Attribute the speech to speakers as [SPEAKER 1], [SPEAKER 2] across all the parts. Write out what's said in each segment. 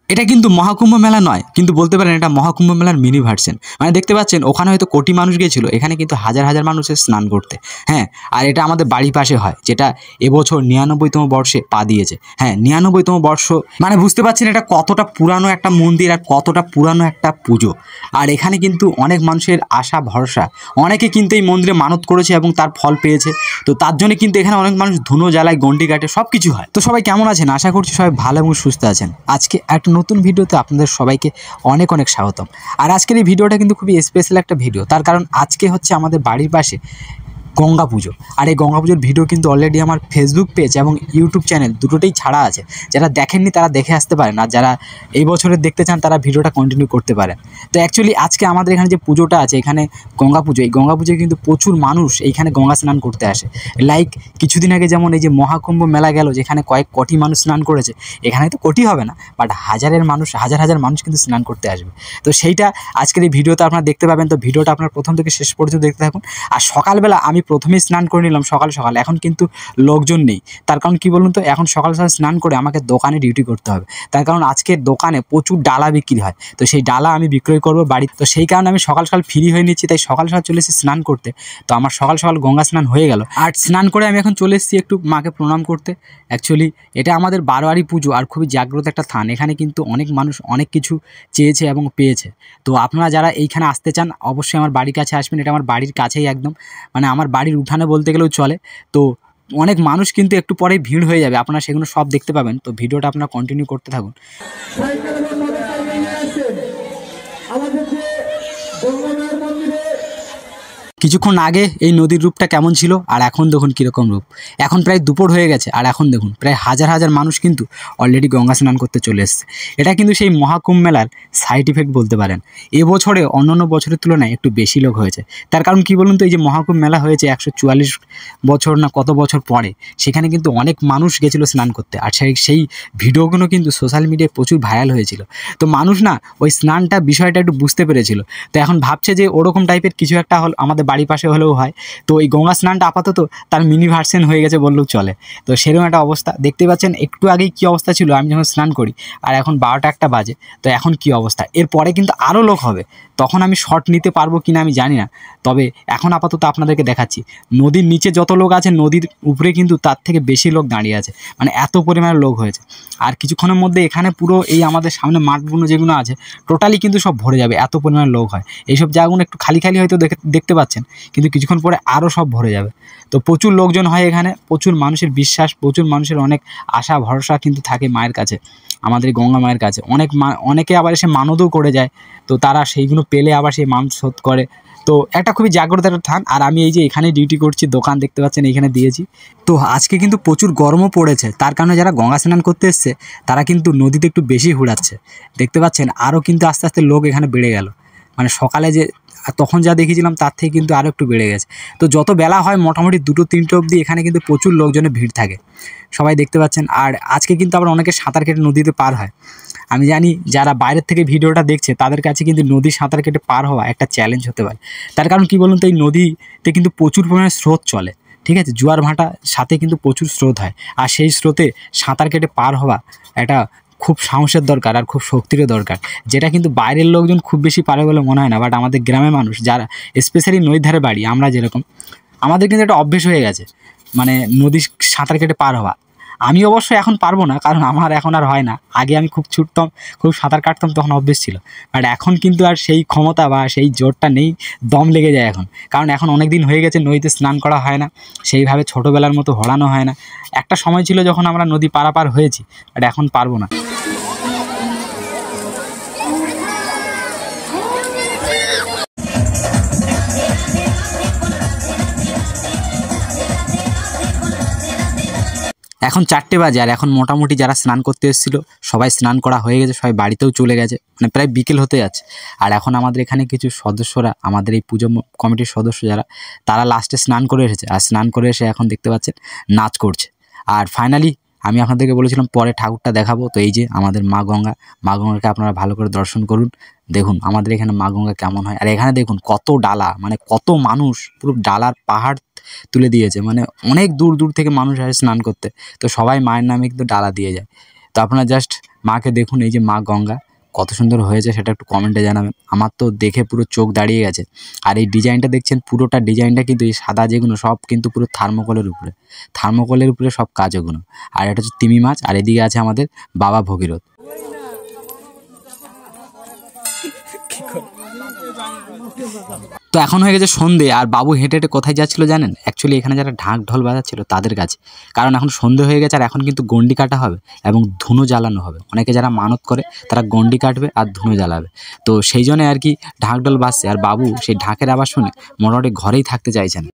[SPEAKER 1] এটা কিন্তু মহাকুম্ভ মেলা নয়, কিন্তু বলতে পারেন এটা মহাকুম্ভ মেলার মিনি ভার্সন। মানে দেখতে পাচ্ছেন ওখানে হয়তো কোটি মানুষ গিয়েছিল, এখানে কিন্তু হাজার হাজার মানুষের স্নান করতে। হ্যাঁ, আর এটা আমাদের বাড়ির পাশে হয়, যেটা এবছর 99তম বর্ষে পা দিয়েছে। হ্যাঁ, 99তম বর্ষ, মানে বুঝতে পারছেন এটা কতটা পুরানো একটা মন্দির আর কতটা পুরানো একটা পুজো। আর এখানে কিন্তু অনেক মানুষের আশা ভরসা, অনেকে কিন্তু এই মন্দিরে মানত করেছে এবং তার ফল পেয়েছে। তো তার জন্য কিন্তু এখানে অনেক মানুষ ধুনো জ্বালায়, গন্ডি কাটে, সব কিছু হয়। তো সবাই কেমন আছেন? আশা করছি সবাই ভালো এবং সুস্থ আছেন। আজকে একটা নতুন ভিডিওতে আপনাদের সবাইকে অনেক অনেক স্বাগতম। আর আজকের এই ভিডিওটা কিন্তু খুবই স্পেশাল একটা ভিডিও, তার কারণ আজকে হচ্ছে আমাদের বাড়ির পাশে গঙ্গা পুজো। আর এই গঙ্গা পুজোর ভিডিও কিন্তু অলরেডি আমার ফেসবুক পেজ এবং ইউটিউব চ্যানেল দুটোতেই ছাড়া আছে। যারা দেখেননি তারা দেখে আসতে পারেন, আর যারা এই বছরের দেখতে চান তারা ভিডিওটা কন্টিনিউ করতে পারেন। তো অ্যাকচুয়ালি আজকে আমাদের এখানে যে পুজোটা আছে, এখানে গঙ্গা পুজো, এই গঙ্গা পুজোয় কিন্তু প্রচুর মানুষ এইখানে গঙ্গা স্নান করতে আসে। লাইক কিছুদিন আগে যেমন এই যে মহাকুম্ভ মেলা গেল, যেখানে কয়েক কোটি মানুষ স্নান করেছে, এখানে তো কোটি হবে না, বাট হাজার হাজার মানুষ কিন্তু স্নান করতে আসবে। তো সেইটা আজকের এই ভিডিওতে আপনারা দেখতে পাবেন। তো ভিডিওটা আপনার প্রথম থেকে শেষ পর্যন্ত দেখতে থাকুন। আর সকালবেলা আমি প্রথমেই স্নান করে নিলাম সকাল সকাল, এখন কিন্তু লোকজন নেই। তার কারণ কি বলুন তো, এখন সকাল সকাল স্নান করে আমাকে দোকানে ডিউটি করতে হবে। তার কারণ আজকের দোকানে প্রচুর ডালা বিক্রি হয়, তো সেই ডালা আমি বিক্রয় করবো বাড়িতে। তো সেই কারণে আমি সকাল সকাল ফ্রি হয়ে নিচ্ছি, তাই সকাল সকাল চলে এসেছি স্নান করতে। তো আমার সকাল সকাল গঙ্গা স্নান হয়ে গেল, আর স্নান করে আমি এখন চলে এসেছি একটু মাকে প্রণাম করতে। অ্যাকচুয়ালি এটা আমাদের বারোয়ারি পুজো আর খুবই জাগ্রত একটা স্থান। এখানে কিন্তু অনেক মানুষ অনেক কিছু চেয়েছে এবং পেয়েছে। তো আপনারা যারা এইখানে আসতে চান অবশ্যই আমার বাড়ির কাছে আসবেন। এটা আমার বাড়ির কাছেই একদম, মানে আমার বাড়ির উঠানে বলতে গেলেও চলে। তো অনেক মানুষ কিন্তু একটু পরেই ভিড় হয়ে যাবে, আপনারা সেগুলো সব দেখতে পাবেন। তো ভিডিওটা আপনারা কন্টিনিউ করতে থাকুন। কিছুক্ষণ আগে এই নদীর রূপটা কেমন ছিল আর এখন দেখুন কীরকম রূপ। এখন প্রায় দুপুর হয়ে গেছে, আর এখন দেখুন প্রায় হাজার হাজার মানুষ কিন্তু অলরেডি গঙ্গা স্নান করতে চলে এসছে। এটা কিন্তু সেই মহাকুম্ভ মেলার সাইড ইফেক্ট বলতে পারেন। এবছরে অন্যান্য বছরের তুলনায় একটু বেশি লোক হয়েছে। তার কারণ কি বলুন তো, এই যে মহাকুম্ভ মেলা হয়েছে 144 বছর না কত বছর পরে, সেখানে কিন্তু অনেক মানুষ গেছিলো স্নান করতে। আর সেই ভিডিওগুলো কিন্তু সোশ্যাল মিডিয়ায় প্রচুর ভাইরাল হয়েছিল। তো মানুষ না ওই স্নানটা বিষয়টা একটু বুঝতে পেরেছিল। তো এখন ভাবছে যে ওরকম টাইপের কিছু একটা হল আমাদের বাড়ির পাশে হলেও হয়। তো এই গঙ্গা স্নানটা আপাতত তার মিনি ভার্সন হয়ে গেছে বললেও চলে। তো সেরকম একটা অবস্থা দেখতে পাচ্ছেন। একটু আগেই কী অবস্থা ছিল আমি যখন স্নান করি, আর এখন 12টা 1টা বাজে। তো এখন কি অবস্থা, এরপরে কিন্তু আরও লোক হবে। তখন আমি শর্ট নিতে পারবো কিনা আমি জানি না, তবে এখন আপাতত আপনাদেরকে দেখাচ্ছি। নদীর নিচে যত লোক আছে, নদীর উপরে কিন্তু তার থেকে বেশি লোক দাঁড়িয়ে আছে, মানে এত পরিমাণে লোক হয়েছে। আর কিছুক্ষণের মধ্যে এখানে পুরো এই আমাদের সামনে মাঠগুলো যেগুলো আছে টোটালি কিন্তু সব ভরে যাবে, এত পরিমাণে লোক হয়। এইসব জায়গাগুলো একটু খালি খালি হয়তো দেখতে পাচ্ছেন, কিন্তু কিছুক্ষণ পরে আরও সব ভরে যাবে। তো প্রচুর লোকজন হয় এখানে, প্রচুর মানুষের বিশ্বাস, প্রচুর মানুষের অনেক আশা ভরসা কিন্তু থাকে মায়ের কাছে, আমাদের গঙ্গা মায়ের কাছে। অনেকে আবার এসে মানতও করে যায়, তো তারা সেইগুলো পেলে আবার সেই মানত শোধ করে। তো একটা খুবই জাগ্রত একটা স্থান। আর আমি এই যে এখানে ডিউটি করছি, দোকান দেখতে পাচ্ছেন এখানে দিয়েছি। তো আজকে কিন্তু প্রচুর গরমও পড়েছে, তার কারণে যারা গঙ্গা স্নান করতে এসছে তারা কিন্তু নদীতে একটু বেশি হুড়াচ্ছে দেখতে পাচ্ছেন। আরও কিন্তু আস্তে আস্তে লোক এখানে বেড়ে গেল, মানে সকালে যে তখন যা দেখেছিলাম তার থেকে কিন্তু আরও একটু বেড়ে গেছে। তো যত বেলা হয় মোটামুটি 2-3টে অবধি এখানে কিন্তু প্রচুর লোকজনের ভিড় থাকে, সবাই দেখতে পাচ্ছেন। আর আজকে কিন্তু আবার অনেকে সাঁতার কেটে নদীতে পার হয়। আমি জানি যারা বাইরের থেকে ভিডিওটা দেখছে তাদের কাছে কিন্তু নদী সাঁতার কেটে পার হওয়া একটা চ্যালেঞ্জ হতে পারে। তার কারণ কি বলুন তো, এই নদীতে কিন্তু প্রচুর পরিমাণে স্রোত চলে, ঠিক আছে, জোয়ার ভাটার সাথে কিন্তু প্রচুর স্রোত হয়। আর সেই স্রোতে সাঁতার কেটে পার হওয়া একটা খুব সাহসের দরকার আর খুব শক্তিরও দরকার, যেটা কিন্তু বাইরের লোকজন খুব বেশি পারে বলে মনে হয় না। বাট আমাদের গ্রামের মানুষ যারা স্পেশালি নদীর ধারে বাড়ি, আমরা যেরকম, আমাদের কিন্তু একটা অভ্যেস হয়ে গেছে, মানে নদী সাঁতার কেটে পার হওয়া। আমি অবশ্য এখন পারবো না, কারণ আমার এখন আর হয় না। আগে আমি খুব ছুটতাম, খুব সাঁতার কাটতাম, তখন অভ্যেস ছিল। বাট এখন কিন্তু আর সেই ক্ষমতা বা সেই জোরটা নেই, দম লেগে যায় এখন। কারণ এখন অনেক দিন হয়ে গেছে নদীতে স্নান করা হয় না, সেইভাবে ছোটোবেলার মতো হড়ানো হয় না। একটা সময় ছিল যখন আমরা নদী পারাপার হয়েছি, বাট এখন পারবো না। এখন 4টে বাজে, আর এখন মোটামুটি যারা স্নান করতে এসেছিলো সবাই স্নান করা হয়ে গেছে, সবাই বাড়িতেও চলে গেছে, মানে প্রায় বিকেল হতে যাচ্ছে। আর এখন আমাদের এখানে কিছু সদস্যরা, আমাদের এই পুজো কমিটির সদস্য যারা, তারা লাস্টে স্নান করে এসেছে। আর স্নান করে এসে এখন দেখতে পাচ্ছেন নাচ করছে। আর ফাইনালি আমি আপনাদেরকে বলেছিলাম পরে ঠাকুরটা দেখাবো। তো এই যে আমাদের মা গঙ্গা, মা গঙ্গাকে আপনারা ভালো করে দর্শন করুন। দেখুন আমাদের এখানে মা গঙ্গা কেমন হয়। আর এখানে দেখুন কত ডালা, মানে কত মানুষ, পুরো ডালার পাহাড় তুলে দিয়েছে, মানে অনেক দূর দূর থেকে মানুষ আসে স্নান করতে। তো সবাই মায়ের নামে কিন্তু ডালা দিয়ে যায়। তো আপনারা জাস্ট মাকে দেখুন, এই যে মা গঙ্গা কত সুন্দর হয়েছে সেটা একটু কমেন্টে জানাবেন। আমার তো দেখে পুরো চোখ দাঁড়িয়ে গেছে। আর এই ডিজাইনটা দেখছেন, পুরোটা ডিজাইনটা কিন্তু এই সাদা যেগুলো সব কিন্তু পুরো থার্মোকলের উপরে সব কাজ ওগুলো। আর এটা হচ্ছে তিমি মাছ, আর এদিকে আছে আমাদের বাবা ভগীরথ। তো এখন হয়ে গেছে সন্ধে, আর বাবু হেঁটে হেঁটে কোথায় যাচ্ছিল জানেন? অ্যাকচুয়ালি এখানে যারা ঢাক ঢোল বাজাচ্ছিল তাদের কাছে, কারণ এখন সন্ধে হয়ে গেছে আর এখন কিন্তু গন্ডি কাটা হবে এবং ধুনো জ্বালানো হবে। অনেকে যারা মানত করে তারা গন্ডি কাটবে আর ধুনো জ্বালাবে। তো সেই জন্য আর কি ঢাক ঢোল বাজছে, আর বাবু সেই ঢাকের আওয়াজ শুনে মোটামুটি ঘরেই থাকতে চাইছেন।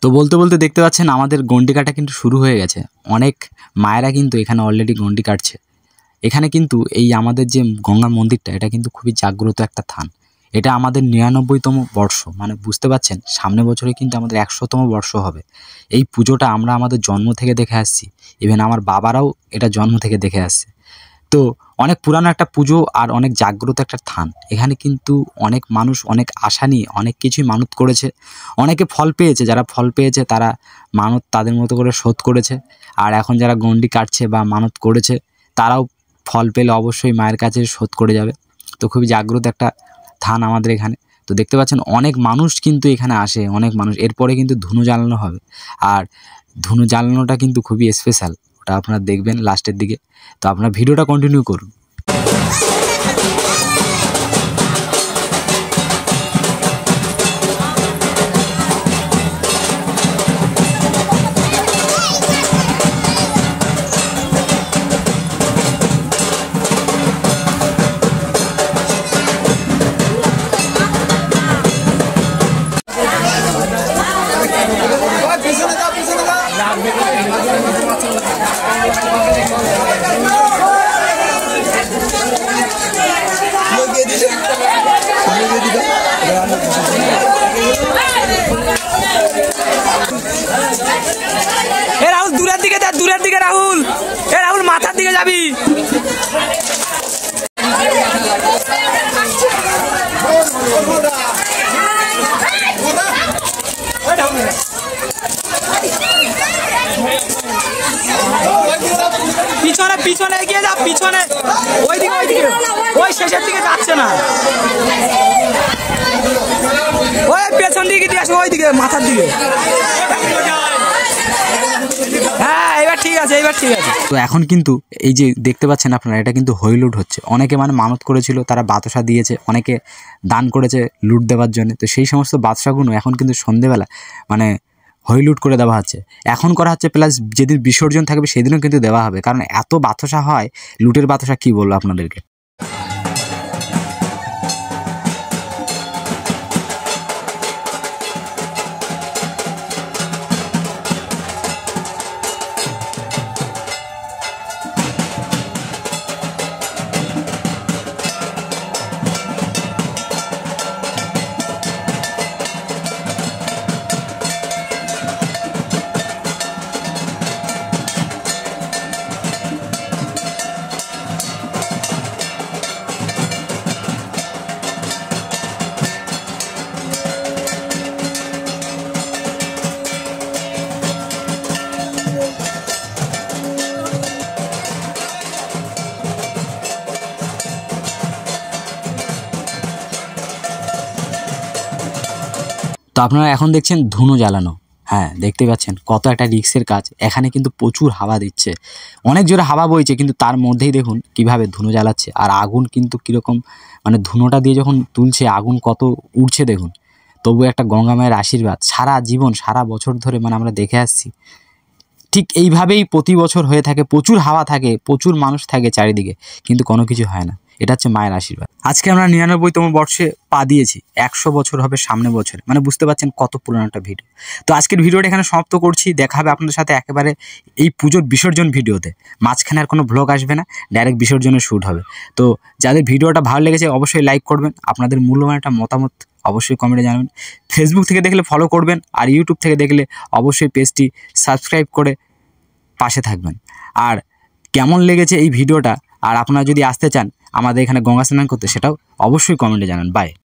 [SPEAKER 1] তো বলতে বলতে দেখতে পাচ্ছেন আমাদের গন্ডি কাটা কিন্তু শুরু হয়ে গেছে। অনেক মায়েরা কিন্তু এখানে অলরেডি গন্ডি কাটছে। এখানে কিন্তু এই আমাদের যে গঙ্গা মন্দিরটা, এটা কিন্তু খুবই জাগ্রত একটা থান। এটা আমাদের 99তম বর্ষ, মানে বুঝতে পারছেন সামনে বছরে কিন্তু আমাদের 100তম বর্ষ হবে। এই পুজোটা আমরা আমাদের জন্ম থেকে দেখে আসছি, ইভেন আমার বাবারাও এটা জন্ম থেকে দেখে আসছে। তো অনেক পুরানো একটা পুজো আর অনেক জাগ্রত একটা থান। এখানে কিন্তু অনেক মানুষ অনেক আশা নিয়ে অনেক কিছুই মানত করেছে, অনেকে ফল পেয়েছে। যারা ফল পেয়েছে তারা মানত তাদের মতো করে শোধ করেছে, আর এখন যারা গন্ডি কাটছে বা মানত করেছে তারাও ফল পেলে অবশ্যই মায়ের কাছে শোধ করে যাবে। তো খুবই জাগ্রত একটা থান আমাদের এখানে। তো দেখতে পাচ্ছেন অনেক মানুষ কিন্তু এখানে আসে, অনেক মানুষ। এরপরে কিন্তু ধুনো জ্বালানো হবে, আর ধুনো জ্বালানোটা কিন্তু খুবই স্পেশাল, ওটা আপনারা দেখবেন লাস্টের দিকে। তো আপনারা ভিডিওটা কন্টিনিউ করুন।
[SPEAKER 2] রাহুল দূরের দিকে যা, দূরের দিকে রাহুল। রাহুল মাথার দিকে যাবি। পিছনে পিছনে এগিয়ে যা, পিছনে ওইদিকে ওইদিকে, ওই শেষের দিকে যাচ্ছে না, ওই পেছন দিকে দিয়ে আসো, ওইদিকে মাথার দিকে। হ্যাঁ এবার ঠিক আছে, এবার ঠিক আছে।
[SPEAKER 1] তো এখন কিন্তু এই যে দেখতে পাচ্ছেন আপনারা, এটা কিন্তু হই লুট হচ্ছে। অনেকে মানে মানত করেছিল, তারা বাতাসা দিয়েছে, অনেকে দান করেছে লুট দেওয়ার জন্য। তো সেই সমস্ত বাতাসাগুলো এখন কিন্তু সন্ধেবেলা মানে হই লুট করে দেওয়া হচ্ছে, এখন করা হচ্ছে। প্লাস যেদিন বিসর্জন থাকবে সেদিনও কিন্তু দেওয়া হবে, কারণ এত বাতাসা হয়, লুটের বাতাসা কী বলবো আপনাদেরকে। তো আপনারা এখন দেখছেন ধুনো জ্বালানো। হ্যাঁ, দেখতে পাচ্ছেন কত একটা রিস্কের কাজ। এখানে কিন্তু প্রচুর হাওয়া দিচ্ছে, অনেক জোরে হাওয়া বইছে, কিন্তু তার মধ্যেই দেখুন কিভাবে ধুনো জ্বালাচ্ছে। আর আগুন কিন্তু কীরকম, মানে ধুনোটা দিয়ে যখন তুলছে আগুন কত উঠছে দেখুন। তবু একটা গঙ্গা মায়ের আশীর্বাদ সারা জীবন সারা বছর ধরে মানে আমরা দেখে আসছি। ঠিক এইভাবেই প্রতি বছর হয়ে থাকে, প্রচুর হাওয়া থাকে, প্রচুর মানুষ থাকে চারিদিকে, কিন্তু কোনো কিছু হয় না। এটা হচ্ছে মায়ের আশীর্বাদ। আজকে আমরা 99তম বর্ষে পা দিয়েছি, 100 বছর হবে সামনে বছরে, মানে বুঝতে পারছেন কত পুরনো একটা ভিডিও। তো আজকের ভিডিওটা এখানে সমাপ্ত করছি। দেখা হবে আপনাদের সাথে একেবারে এই পুজোর বিসর্জন ভিডিওতে। মাঝখানে আর কোনো ভ্লগ আসবে না, ডাইরেক্ট বিসর্জনের শ্যুট হবে। তো যাদের ভিডিওটা ভালো লেগেছে অবশ্যই লাইক করবেন, আপনাদের মূল্যবান একটা মতামত অবশ্যই কমেন্টে জানাবেন। ফেসবুক থেকে দেখলে ফলো করবেন, আর ইউটিউব থেকে দেখলে অবশ্যই পেজটি সাবস্ক্রাইব করে পাশে থাকবেন। আর কেমন লেগেছে এই ভিডিওটা, আর আপনারা যদি আসতে চান আমাদের এখানে গঙ্গা স্নান করতে, সেটাও অবশ্যই কমেন্টে জানান। বাই।